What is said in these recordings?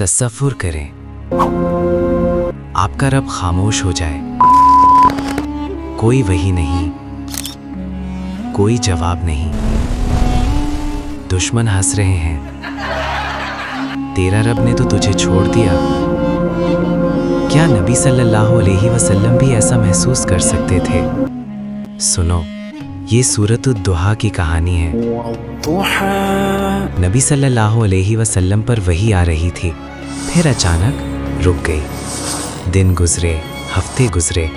तसव्वुर करें आपका रब खामोश हो जाए, कोई वही नहीं, कोई जवाब नहीं, दुश्मन हंस रहे हैं, तेरा रब ने तो तुझे छोड़ दिया। क्या नबी सल्लल्लाहु अलैहि वसल्लम भी ऐसा महसूस कर सकते थे? सुनो, ये सूरत दुहा की कहानी है। नबी सल्लल्लाहु अलैहि वसल्लम पर वही आ रही थी, फिर अचानक रुक गई। दिन गुजरे, हफ्ते गुजरे,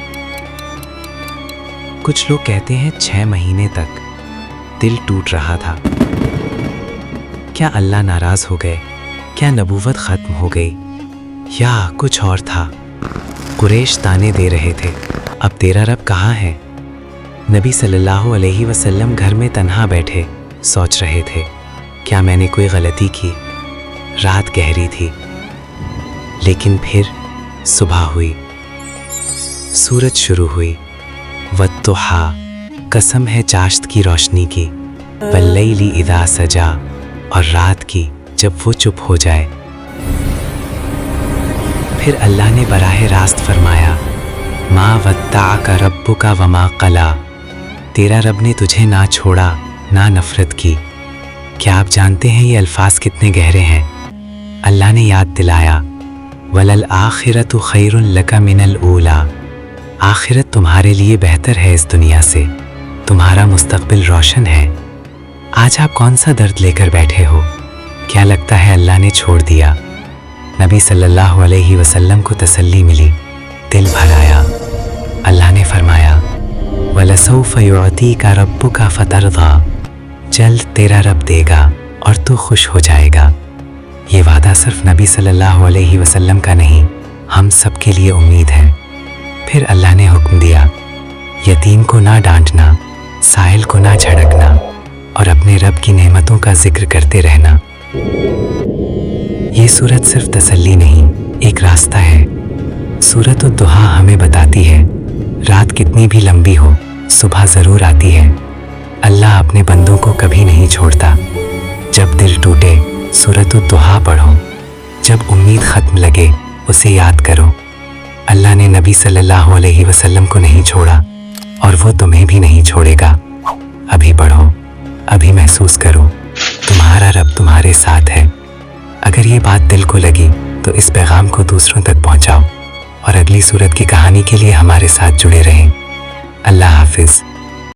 कुछ लोग कहते हैं 6 महीने तक दिल टूट रहा था। क्या अल्लाह नाराज हो गए? क्या नबूवत खत्म हो गई? या कुछ और था? कुरैश ताने दे रहे थे, अब तेरा रब कहाँ है? नबी सल्लल्लाहु अलैहि वसल्लम घर में तन्हा बैठे सोच रहे थे, क्या मैंने कोई गलती की? रात गहरी थी, लेकिन फिर सुबह हुई, सूरज शुरू हुई। वत्तुहा, कसम है चाश्त की रोशनी की, वल्लैली इदा सजा, और रात की जब वो चुप हो जाए। फिर अल्लाह ने बराह रास्त फरमाया, मा वत्ताअका रब्बुका वमा क़ला, तेरा रब ने तुझे ना छोड़ा ना नफरत की। क्या आप जानते हैं ये अल्फाज कितने गहरे हैं? अल्लाह ने याद दिलाया, वलल आखिरतु खैरुन लका मिनल ऊला, आखिरत तुम्हारे लिए बेहतर है इस दुनिया से, तुम्हारा मुस्तकबिल रोशन है। आज आप कौन सा दर्द लेकर बैठे हो? क्या लगता है अल्लाह ने छोड़ दिया? नबी सल्लल्लाहु अलैहि वसल्लम को तसल्ली मिली, दिल भर आया। अल्लाह ने फरमाया, वलसौफ युअतीका रब्बुका फतरदा, जल्द तेरा रब देगा और तू खुश हो जाएगा। ये वादा सिर्फ नबी सल्लल्लाहु अलैहि वसल्लम का नहीं, हम सब के लिए उम्मीद है। फिर अल्लाह ने हुक्म दिया, यतीम को ना डांटना, साहिल को ना झड़कना, और अपने रब की नेमतों का जिक्र करते रहना। ये सूरत सिर्फ तसल्ली नहीं, एक रास्ता है। सूरत दुहा हमें बताती है, रात कितनी भी लंबी हो, सुबह ज़रूर आती है। अल्लाह अपने बंदों को कभी नहीं छोड़ता। जब दिल टूटे, सूरत दुहा पढ़ो। जब उम्मीद ख़त्म लगे, उसे याद करो। अल्लाह ने नबी सल्लल्लाहु अलैहि वसल्लम को नहीं छोड़ा, और वो तुम्हें भी नहीं छोड़ेगा। अभी पढ़ो, अभी महसूस करो, तुम्हारा रब तुम्हारे साथ है। अगर ये बात दिल को लगी तो इस पैगाम को दूसरों तक पहुंचाओ, और अगली सूरत की कहानी के लिए हमारे साथ जुड़े रहें। अल्लाह हाफिज़।